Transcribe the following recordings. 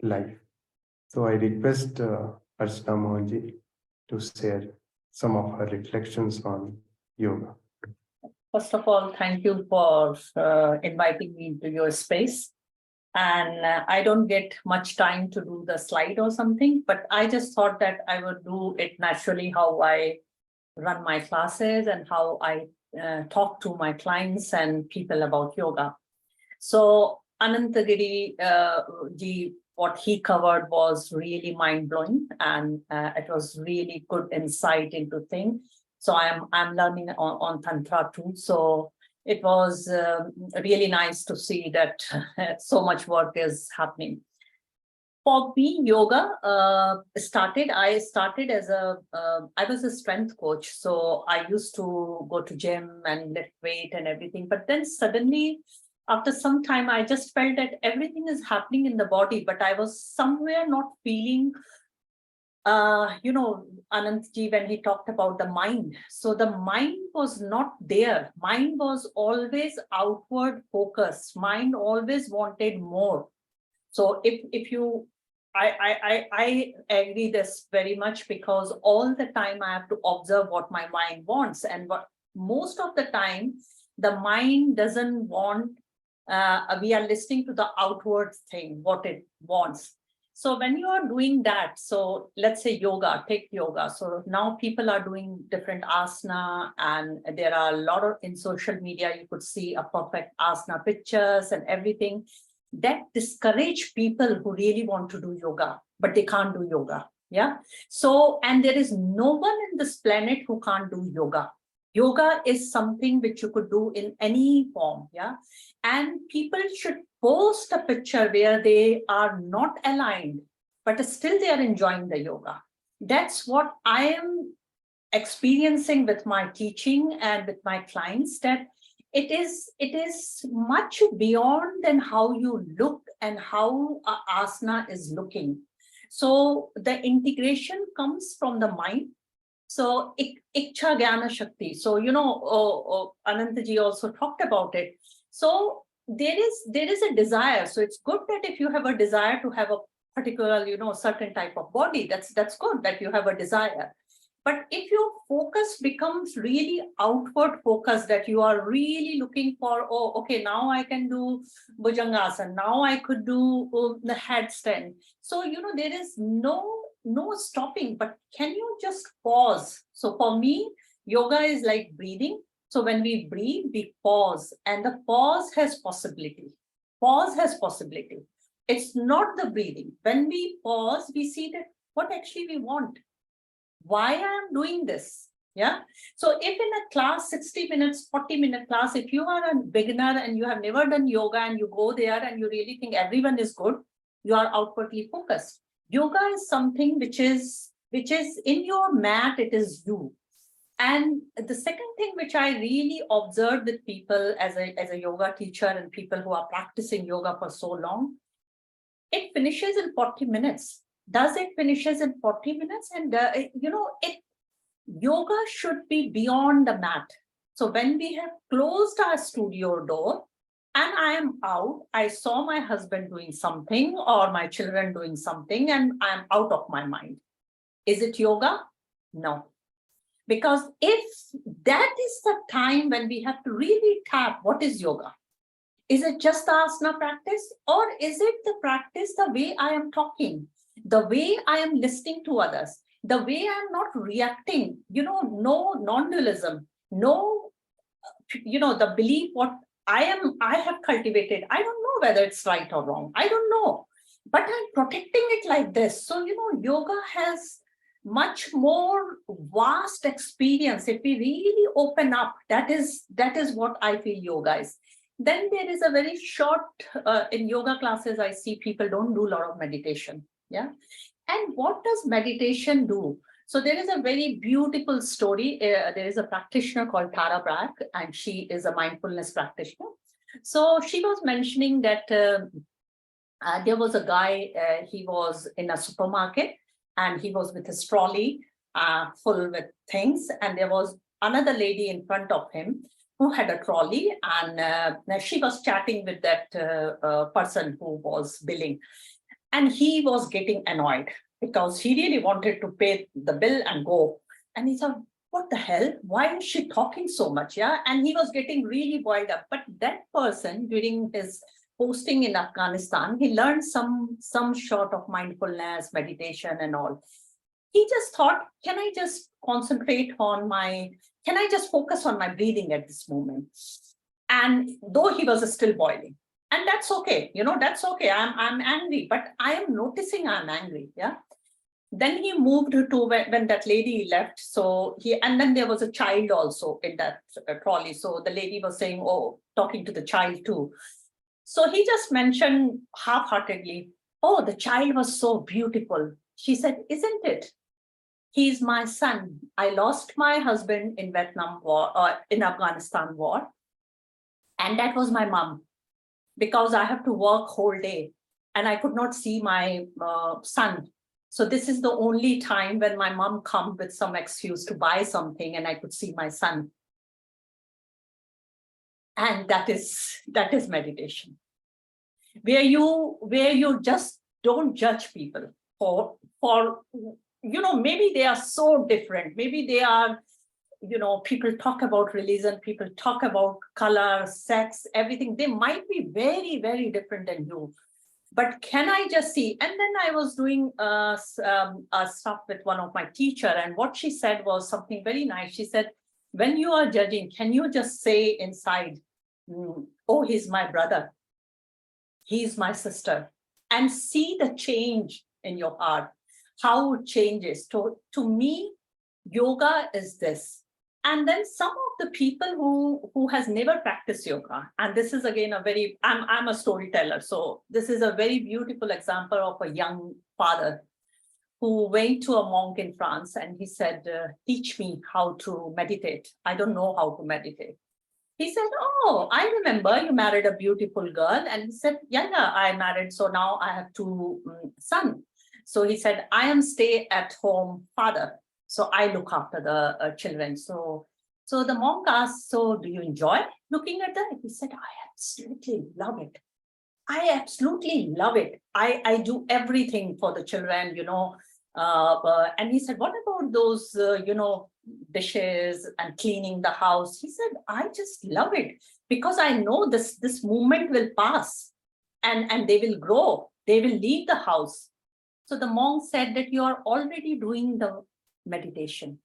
life. So I request Archana Mohanji to share some of her reflections on yoga. First of all, thank you for inviting me into your space. And I don't get much time to do the slide or something, but I just thought that I would do it naturally, how I run my classes and how I talk to my clients and people about yoga. So Anantagiri ji, what he covered was really mind-blowing, and it was really good insight into things. So I'm learning on Tantra too. So it was really nice to see that so much work is happening. For me, yoga I started as I was a strength coach. So I used to go to gym and lift weight and everything. But then suddenly, after some time, I just felt that everything is happening in the body, but I was somewhere not feeling, Anantji, when he talked about the mind. So the mind was not there. Mind was always outward focused. Mind always wanted more. So if you, I agree this very much, because all the time I have to observe what my mind wants, and what most of the time the mind doesn't want. We are listening to the outward thing, what it wants. So when you are doing that, so let's say yoga, take yoga. So now people are doing different asana, and there are a lot of, in social media, you could see a perfect asana pictures and everything. That discourage people who really want to do yoga, but they can't do yoga. Yeah. So, and there is no one in this planet who can't do yoga. Yoga is something which you could do in any form. Yeah. And people should post a picture where they are not aligned, but still they are enjoying the yoga. That's what I am experiencing with my teaching and with my clients, that it is much beyond than how you look and how asana is looking. So the integration comes from the mind. So Iksha Jnana Shakti. So Anantaji also talked about it. So there is a desire. So it's good that if you have a desire to have a particular, certain type of body, that's good that you have a desire. But if your focus becomes really outward focus, that you are really looking for, oh, okay, now I can do Bhujangasana, now I could do the headstand. So, there is no stopping, but can you just pause? So for me, yoga is like breathing. So when we breathe, we pause, and the pause has possibility. Pause has possibility. It's not the breathing. When we pause, we see that what actually we want. Why I am doing this? Yeah. So if in a class, 60 minutes, 40-minute class, if you are a beginner and you have never done yoga and you go there and you really think everyone is good, you are outwardly focused. Yoga is something which is in your mat, it is you. And the second thing which I really observed with people as a yoga teacher and people who are practicing yoga for so long, it finishes in 40 minutes. Does it finishes in 40 minutes? And, yoga should be beyond the mat. So when we have closed our studio door and I am out, I saw my husband doing something or my children doing something, and I'm out of my mind. Is it yoga? No. Because if that is the time when we have to really tap, what is yoga? Is it just the asana practice, or is it the practice the way I am talking, the way I am listening to others, the way I'm not reacting, no non-dualism, no, the belief what I have cultivated. I don't know whether it's right or wrong. I don't know, but I'm protecting it like this. So, yoga has much more vast experience. If we really open up, that is what I feel yoga is. Then there is a very short, in yoga classes, I see people don't do a lot of meditation. Yeah. And what does meditation do? So there is a very beautiful story. There is a practitioner called Tara Brach, and she is a mindfulness practitioner. So she was mentioning that there was a guy, he was in a supermarket and he was with his trolley full with things. And there was another lady in front of him who had a trolley, and she was chatting with that person who was billing. And he was getting annoyed because he really wanted to pay the bill and go. And he thought, what the hell? Why is she talking so much? Yeah. And he was getting really boiled up. But that person, during his posting in Afghanistan, he learned some sort of mindfulness, meditation and all. He just thought, can I just focus on my breathing at this moment? And though he was still boiling, and that's okay, that's okay. I'm angry, but I am noticing I'm angry. Yeah. Then he moved to when that lady left. So and then there was a child also in that trolley. So the lady was saying, oh, talking to the child too. So he just mentioned half-heartedly, oh, the child was so beautiful. She said, isn't it? He's my son. I lost my husband in Vietnam war, in Afghanistan war. And that was my mom, because I have to work whole day and I could not see my son. So this is the only time when my mom come with some excuse to buy something and I could see my son. And that is meditation, where you just don't judge people for maybe they are so different. Maybe they are, people talk about religion, people talk about color, sex, everything. They might be very, very different than you. But can I just see? And then I was doing stuff with one of my teacher, and what she said was something very nice. She said, when you are judging, can you just say inside, oh, he's my brother, he's my sister, and see the change in your heart, how it changes. To me, yoga is this. And then some of the people who has never practiced yoga, and this is again I'm a storyteller, so this is a very beautiful example of a young father who went to a monk in France and he said, teach me how to meditate. I don't know how to meditate. He said, oh, I remember you married a beautiful girl. And he said, yeah, I married. So now I have two sons. So he said, I am stay-at-home father. So I look after the children. So the monk asked, so do you enjoy looking at them? He said, I absolutely love it. I absolutely love it. I do everything for the children, and he said, what about those, dishes and cleaning the house? He said, I just love it because I know this movement will pass and they will grow. They will leave the house. So the monk said that you are already doing the meditation.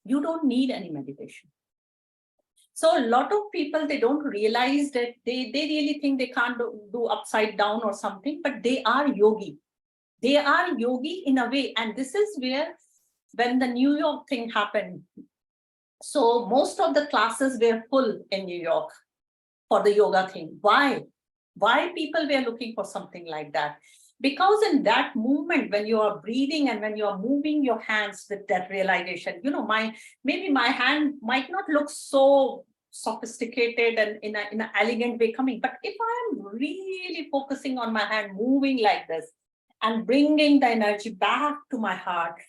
You don't need any meditation. So a lot of people, they don't realize that they really think they can't do upside down or something, but they are yogi. They are yogi in a way. And this is where, when the New York thing happened, so most of the classes were full in New York for the yoga thing. Why? Why people were looking for something like that? Because in that movement, when you are breathing and when you are moving your hands with that realization, maybe my hand might not look so sophisticated and in an elegant way coming, but if I am really focusing on my hand moving like this and bringing the energy back to my heart,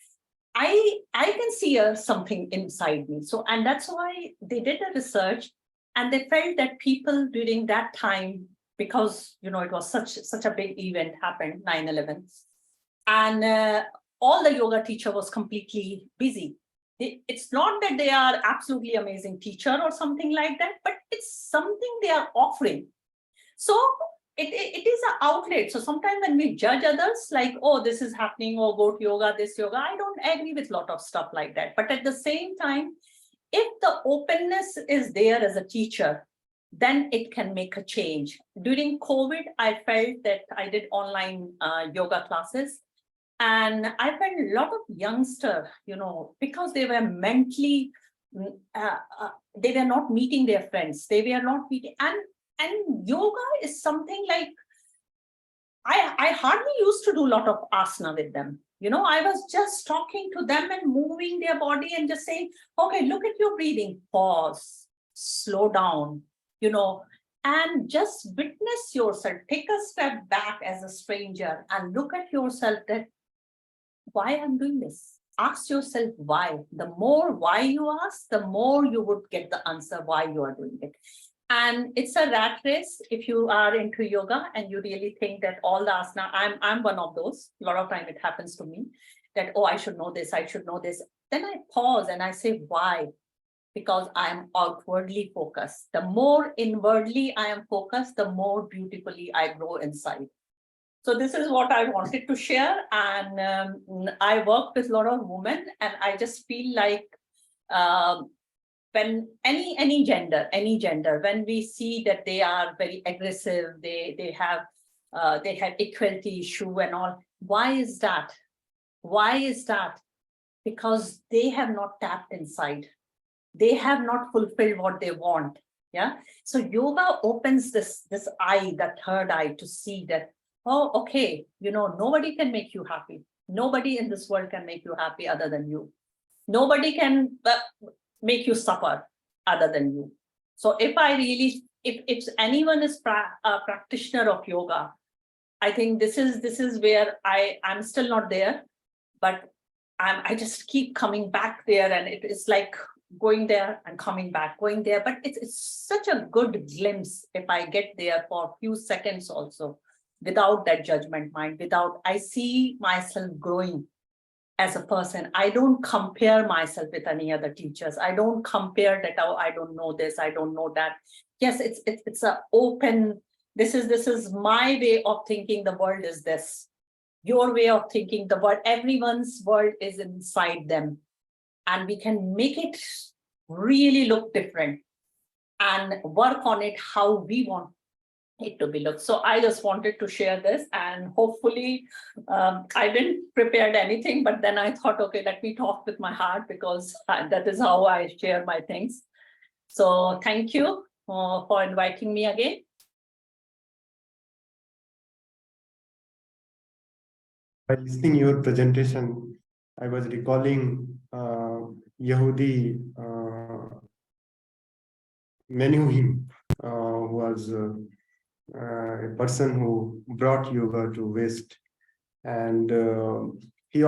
I can see something inside me. So, and that's why they did the research, and they felt that people during that time, because it was such a big event happened, 9/11, and all the yoga teacher was completely busy. It's not that they are absolutely amazing teacher or something like that, but it's something they are offering. So it is an outlet. So sometimes when we judge others, like, oh, this is happening, or go to yoga, this yoga, I don't agree with a lot of stuff like that. But at the same time, if the openness is there as a teacher, then it can make a change. During COVID, I felt that I did online yoga classes, and I felt a lot of youngsters, because they were mentally, they were not meeting their friends. They were not meeting, and yoga is something like, I hardly used to do a lot of asana with them. I was just talking to them and moving their body and just saying, okay, look at your breathing, pause, slow down, and just witness yourself. Take a step back as a stranger and look at yourself, that why I'm doing this. Ask yourself why. The more why you ask, the more you would get the answer why you are doing it. And it's a rat race if you are into yoga and you really think that all the asana, I'm one of those. A lot of time it happens to me that, oh, I should know this, I should know this. Then I pause and I say, why? Because I am outwardly focused. The more inwardly I am focused, the more beautifully I grow inside. So this is what I wanted to share. And I work with a lot of women, and I just feel like when any gender, when we see that they are very aggressive, they have equality issue and all. Why is that? Why is that? Because they have not tapped inside. They have not fulfilled what they want. Yeah. So yoga opens this eye, the third eye, to see that, oh, okay, nobody can make you happy. Nobody in this world can make you happy other than you. Nobody can make you suffer other than you. So if anyone is a practitioner of yoga, I think this is where I'm still not there, but I just keep coming back there, and it is like going there and coming back, going there. But it's such a good glimpse if I get there for a few seconds also, without that judgment mind, I see myself growing as a person. I don't compare myself with any other teachers. I don't compare that, oh, I don't know this, I don't know that. Yes, it's a open, this is my way of thinking the world is this. Your way of thinking the world, everyone's world is inside them. And we can make it really look different and work on it how we want it to be looked. So I just wanted to share this, and hopefully I didn't prepare anything, but then I thought, okay, let me talk with my heart, because that is how I share my things. So thank you for inviting me again. By listening your presentation, I was recalling Yehudi Menuhin, who was a person who brought yoga to West, and